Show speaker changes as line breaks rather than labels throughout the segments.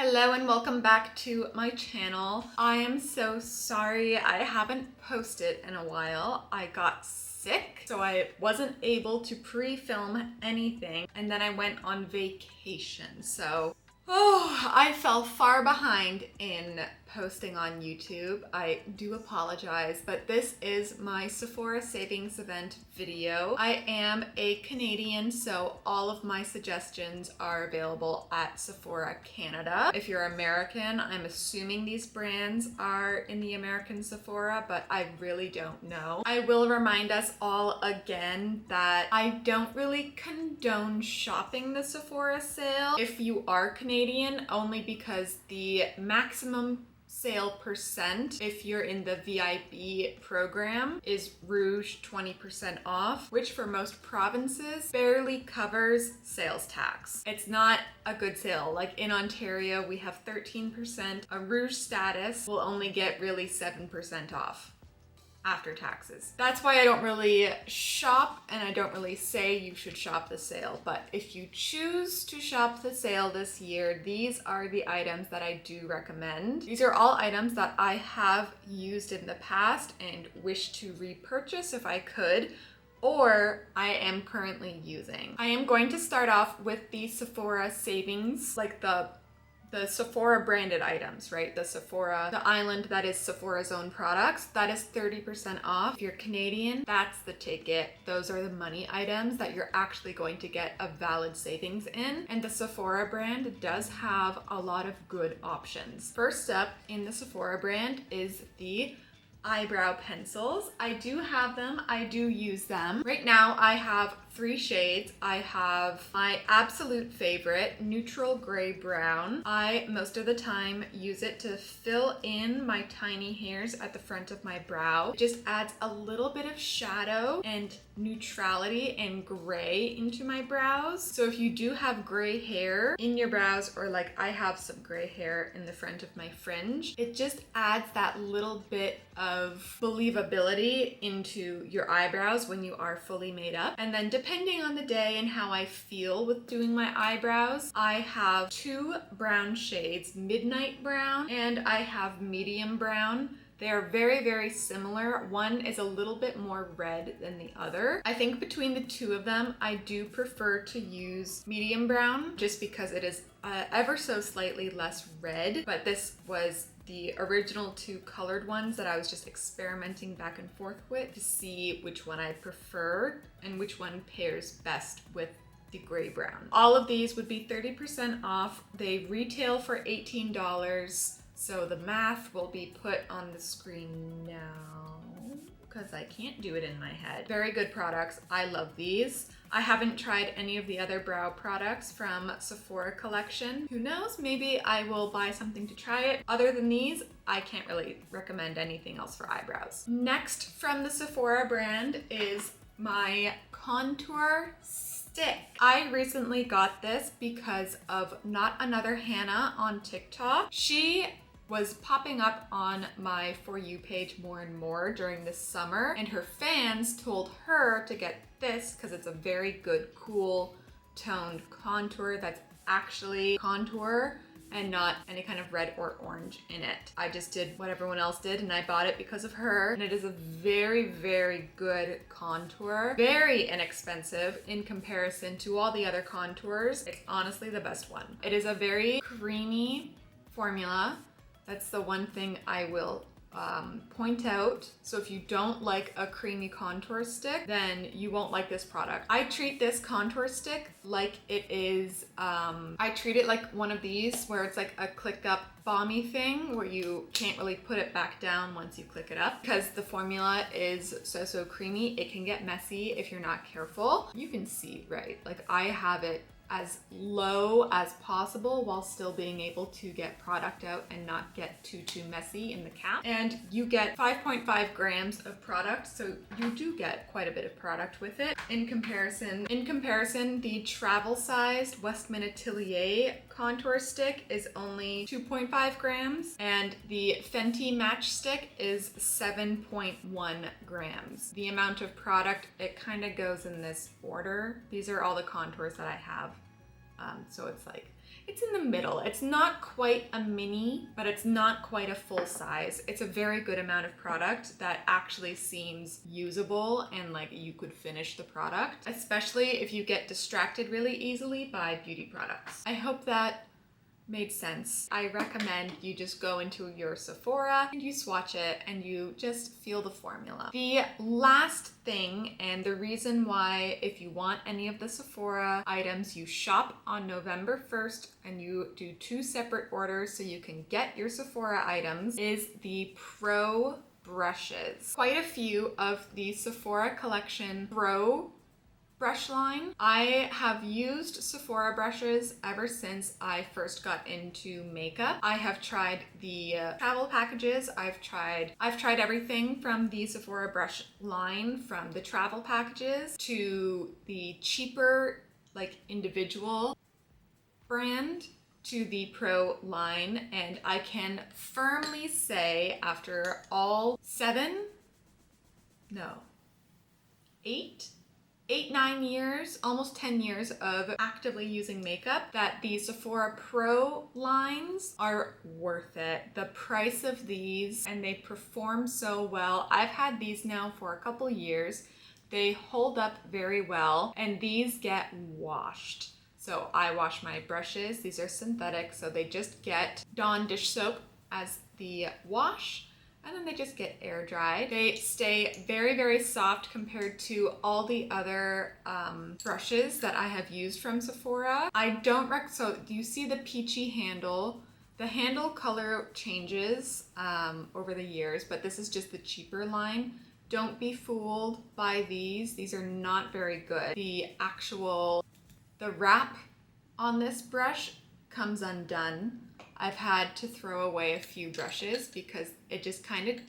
Hello and welcome back to my channel. I am so sorry I haven't posted in a while. I got sick, so I wasn't able to pre-film anything, and then I went on vacation, so I fell far behind in posting on YouTube. I do apologize, but this is my Sephora Savings Event video. I am a Canadian, so all of my suggestions are available at Sephora Canada. If you're American, I'm assuming these brands are in the American Sephora, but I really don't know. I will remind us all again that I don't really condone shopping the Sephora sale if you are Canadian, only because the maximum sale percent if you're in the VIP program is Rouge 20% off, which for most provinces barely covers sales tax. It's not a good sale. Like in Ontario, we have 13%. A Rouge status will only get really 7% off after taxes. That's why I don't really shop and I don't really say you should shop the sale. But if you choose to shop the sale this year, these are the items that I do recommend. These are all items that I have used in the past and wish to repurchase if I could, or I am currently using. I am going to start off with the Sephora Savings, like the Sephora branded items, right? The island that is Sephora's own products, that is 30% off. If you're Canadian, that's the ticket. Those are the money items that you're actually going to get a valid savings in. And the Sephora brand does have a lot of good options. First up in the Sephora brand is the eyebrow pencils. I do have them, I do use them. Right now I have 3 shades. I have my absolute favorite, neutral gray brown. I most of the time use it to fill in my tiny hairs at the front of my brow. It just adds a little bit of shadow and neutrality and gray into my brows. So if you do have gray hair in your brows, or like I have some gray hair in the front of my fringe, it just adds that little bit of believability into your eyebrows when you are fully made up. And then depending on the day and how I feel with doing my eyebrows, I have 2 brown shades, midnight brown and I have medium brown. They are very, very similar. One is a little bit more red than the other. I think between the 2 of them, I do prefer to use medium brown just because it is ever so slightly less red, but this was the original 2 colored ones that I was just experimenting back and forth with to see which one I prefer and which one pairs best with the gray brown. All of these would be 30% off. They retail for $18. So the math will be put on the screen now because I can't do it in my head. Very good products. I love these. I haven't tried any of the other brow products from Sephora collection. Who knows? Maybe I will buy something to try it. Other than these, I can't really recommend anything else for eyebrows. Next from the Sephora brand is my contour stick. I recently got this because of Not Another Hannah on TikTok. She was popping up on my For You page more and more during this summer, and her fans told her to get this because it's a very good, cool, toned contour that's actually contour and not any kind of red or orange in it. I just did what everyone else did and I bought it because of her, and it is a very, very good contour. Very inexpensive in comparison to all the other contours. It's honestly the best one. It is a very creamy formula. That's the one thing I will point out. So if you don't like a creamy contour stick, then you won't like this product. I treat this contour stick like it is, I treat it like one of these where it's like a click up balmy thing where you can't really put it back down once you click it up because the formula is so creamy. It can get messy if you're not careful. You can see, right? Like I have it as low as possible while still being able to get product out and not get too messy in the cap. And you get 5.5 grams of product, so you do get quite a bit of product with it. In comparison, the travel sized Westman Atelier contour stick is only 2.5 grams and the Fenty Match Stick is 7.1 grams. The amount of product, it kind of goes in this order. These are all the contours that I have. So it's like it's in the middle. It's not quite a mini, but it's not quite a full size. It's a very good amount of product that actually seems usable and like you could finish the product, especially if you get distracted really easily by beauty products. I hope that made sense. I recommend you just go into your Sephora and you swatch it and you just feel the formula. The last thing, and the reason why if you want any of the Sephora items, you shop on November 1st and you do 2 separate orders so you can get your Sephora items, is the Pro brushes. Quite a few of the Sephora collection Pro brush line. I have used Sephora brushes ever since I first got into makeup. I have tried the travel packages. I've tried everything from the Sephora brush line, from the travel packages to the cheaper like individual brand to the Pro line, and I can firmly say after all 8-9 years, almost 10 years of actively using makeup, that the Sephora Pro lines are worth it. The price of these, and they perform so well. I've had these now for a couple years. They hold up very well, and these get washed. So I wash my brushes. These are synthetic, so they just get Dawn dish soap as the wash, and then they just get air dried. They stay very, very soft compared to all the other brushes that I have used from Sephora. So you see the peachy handle. The handle color changes over the years, but this is just the cheaper line. Don't be fooled by these. These are not very good. The wrap on this brush comes undone. I've had to throw away a few brushes because it just kind of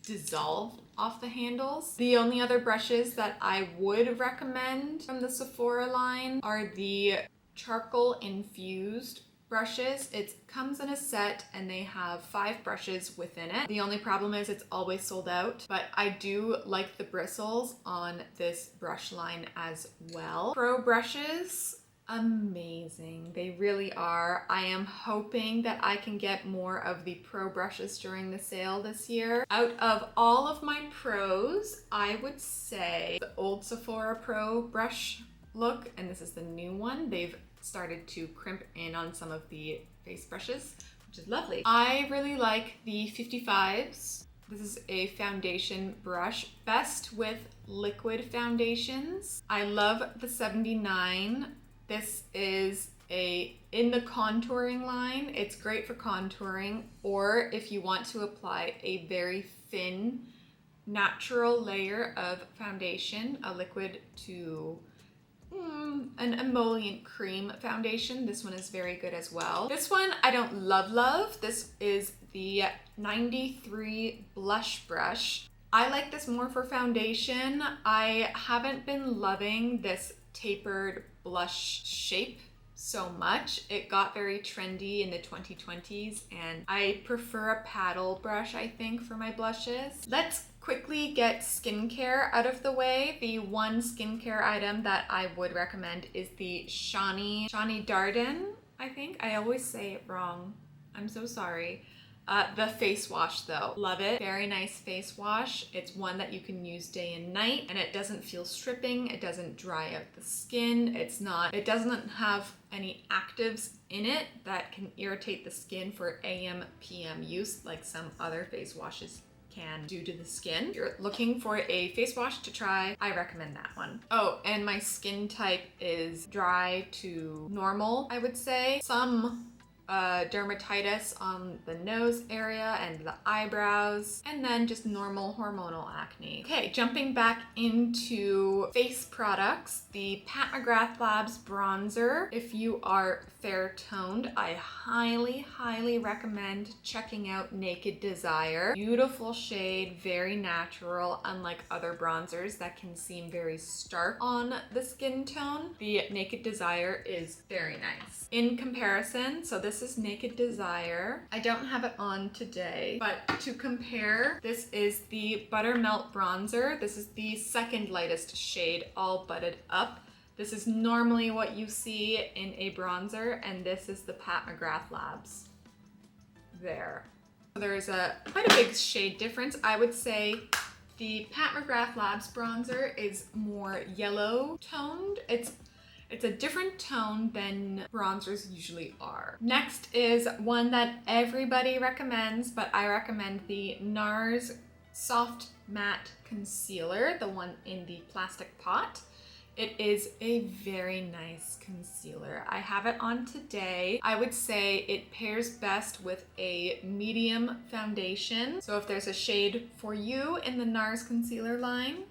dissolved off the handles. The only other brushes that I would recommend from the Sephora line are the charcoal infused brushes. It comes in a set and they have 5 brushes within it. The only problem is it's always sold out, but I do like the bristles on this brush line as well. Pro brushes, amazing. They really are. I am hoping that I can get more of the Pro brushes during the sale this year. Out of all of my Pros, I would say the old Sephora Pro brush look, and this is the new one. They've started to crimp in on some of the face brushes, which is lovely. I really like the 55s. This is a foundation brush, best with liquid foundations. I love the 79. This is in the contouring line. It's great for contouring, or if you want to apply a very thin, natural layer of foundation, a liquid to an emollient cream foundation. This one is very good as well. This one I don't love. This is the 93 blush brush. I like this more for foundation. I haven't been loving this tapered blush shape so much. It got very trendy in the 2020s, and I prefer a paddle brush, I think, for my blushes. Let's quickly get skincare out of the way. The one skincare item that I would recommend is the Shani Darden, I think. I always say it wrong. I'm so sorry. The face wash though, love it. Very nice face wash. It's one that you can use day and night, and it doesn't feel stripping. It doesn't dry out the skin. It doesn't have any actives in it that can irritate the skin for AM, PM use like some other face washes can do to the skin. If you're looking for a face wash to try, I recommend that one. Oh, and my skin type is dry to normal, I would say. Some dermatitis on the nose area and the eyebrows, and then just normal hormonal acne. Okay, jumping back into face products, the Pat McGrath Labs bronzer. If you are fair toned, I highly recommend checking out Naked Desire. Beautiful shade, very natural, unlike other bronzers that can seem very stark on the skin tone. The Naked Desire is very nice. In comparison, so this is Naked Desire. I don't have it on today, but to compare, this is the Buttermelt bronzer. This is the second lightest shade, all butted up. This is normally what you see in a bronzer, and this is the Pat McGrath Labs. There. There's quite a big shade difference. I would say the Pat McGrath Labs bronzer is more yellow toned. It's a different tone than bronzers usually are. Next is one that everybody recommends, but I recommend the NARS Soft Matte Concealer, the one in the plastic pot. It is a very nice concealer. I have it on today. I would say it pairs best with a medium foundation. So if there's a shade for you in the NARS concealer line,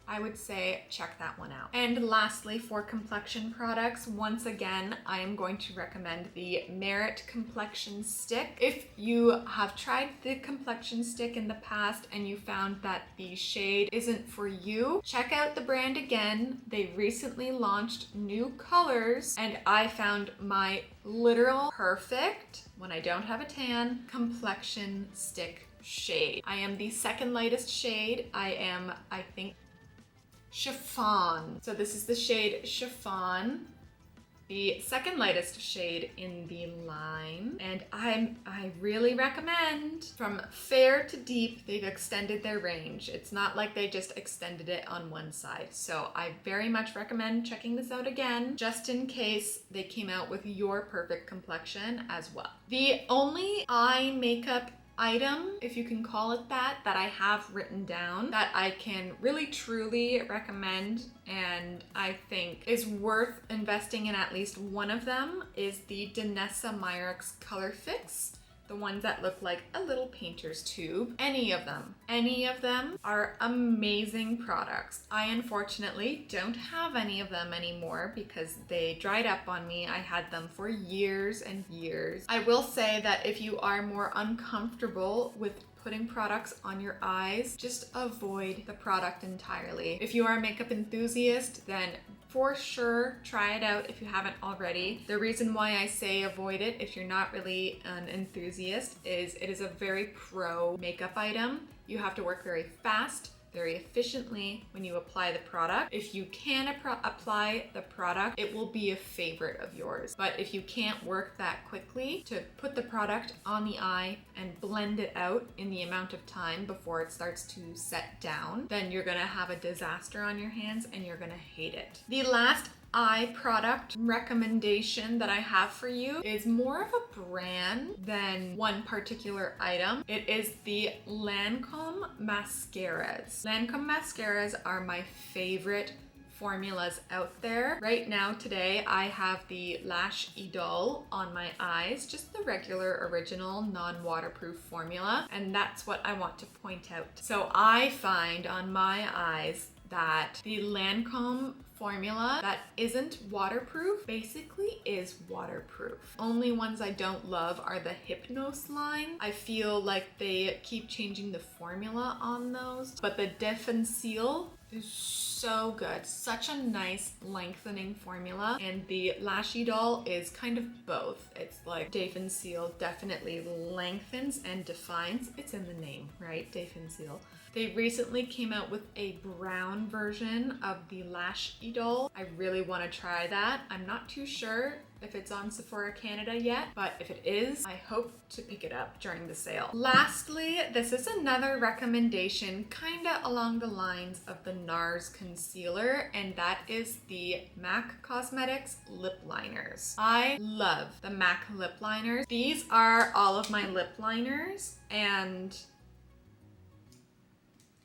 I would say check that one out. And lastly, for complexion products, once again, I am going to recommend the Merit Complexion Stick. If you have tried the complexion stick in the past and you found that the shade isn't for you, check out the brand again. They recently launched new colors and I found my literal perfect, when I don't have a tan, complexion stick shade. I am the second lightest shade. I am, I think, Chiffon. So this is the shade Chiffon, the second lightest shade in the line. And I really recommend, from fair to deep, they've extended their range. It's not like they just extended it on one side. So I very much recommend checking this out again, just in case they came out with your perfect complexion as well. The only eye makeup item, if you can call it that, that I have written down that I can really truly recommend and I think is worth investing in at least one of them is the Danessa Myricks Color Fix. The ones that look like a little painter's tube. Any of them are amazing products. I unfortunately don't have any of them anymore because they dried up on me. I had them for years and years. I will say that if you are more uncomfortable with putting products on your eyes, just avoid the product entirely. If you are a makeup enthusiast, then for sure try it out if you haven't already. The reason why I say avoid it if you're not really an enthusiast is it is a very pro makeup item. You have to work very fast, very efficiently when you apply the product. If you can apply the product, it will be a favorite of yours. But if you can't work that quickly to put the product on the eye and blend it out in the amount of time before it starts to set down, then you're gonna have a disaster on your hands and you're gonna hate it. The last eye product recommendation that I have for you is more of a brand than one particular item. It is the Lancome mascaras. Lancome mascaras are my favorite formulas out there. Right now today I have the Lash Idole on my eyes, just the regular original non-waterproof formula, and that's what I want to point out. So I find on my eyes that the Lancome formula that isn't waterproof basically is waterproof. Only ones I don't love are the Hypnos line. I feel like they keep changing the formula on those, but the Defincils is so good. Such a nice lengthening formula, and the Lash Idole is kind of both. It's like Defincils definitely lengthens and defines. It's in the name, right? Defincils. They recently came out with a brown version of the Lash Idole. I really want to try that. I'm not too sure if it's on Sephora Canada yet, but if it is, I hope to pick it up during the sale. Lastly, this is another recommendation kinda along the lines of the NARS concealer, and that is the MAC Cosmetics lip liners. I love the MAC lip liners. These are all of my lip liners, and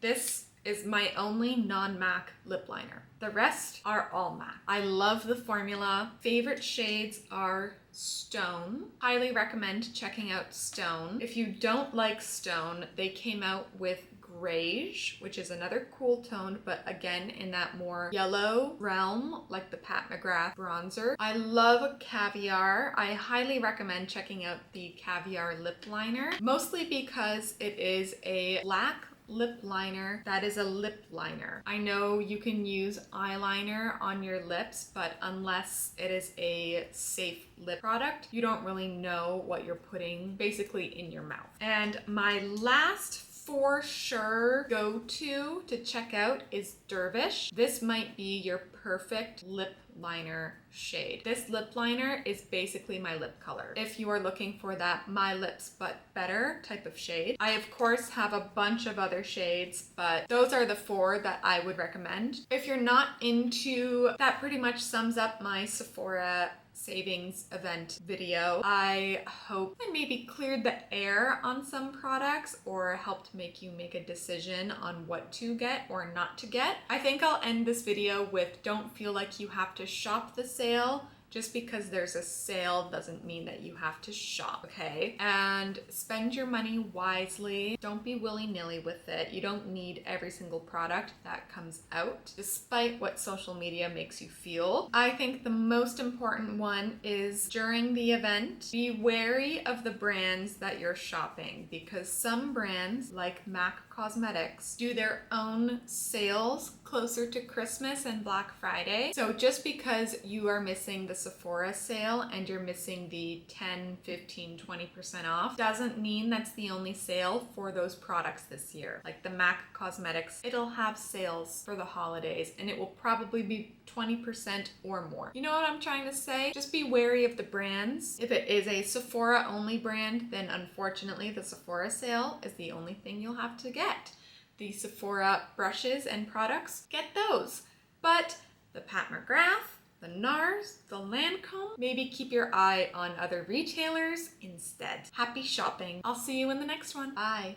this is my only non-MAC lip liner. The rest are all MAC. I love the formula. Favorite shades are Stone. Highly recommend checking out Stone. If you don't like Stone, they came out with Rouge, which is another cool tone, but again in that more yellow realm, like the Pat McGrath bronzer. I love Caviar. I highly recommend checking out the Caviar lip liner, mostly because it is a black lip liner that is a lip liner. I know you can use eyeliner on your lips, but unless it is a safe lip product, you don't really know what you're putting basically in your mouth. And my last for sure go-to to check out is Dervish. This might be your perfect lip liner shade. This lip liner is basically my lip color. If you are looking for that my lips but better type of shade, I of course have a bunch of other shades, but those are the 4 that I would recommend. If you're not into, that pretty much sums up my Sephora Savings Event video. I hope I maybe cleared the air on some products or helped make you make a decision on what to get or not to get. I think I'll end this video with, don't feel like you have to shop the sale. Just because there's a sale doesn't mean that you have to shop, okay? And spend your money wisely. Don't be willy-nilly with it. You don't need every single product that comes out, despite what social media makes you feel. I think the most important one is during the event, be wary of the brands that you're shopping, because some brands, like MAC Cosmetics, do their own sales closer to Christmas and Black Friday. So just because you are missing the Sephora sale and you're missing the 10, 15, 20% off doesn't mean that's the only sale for those products this year. Like the MAC Cosmetics, it'll have sales for the holidays and it will probably be 20% or more. You know what I'm trying to say? Just be wary of the brands. If it is a Sephora only brand, then unfortunately the Sephora sale is the only thing you'll have to get. The Sephora brushes and products, get those. But the Pat McGrath, the NARS, the Lancome, maybe keep your eye on other retailers instead. Happy shopping. I'll see you in the next one. Bye.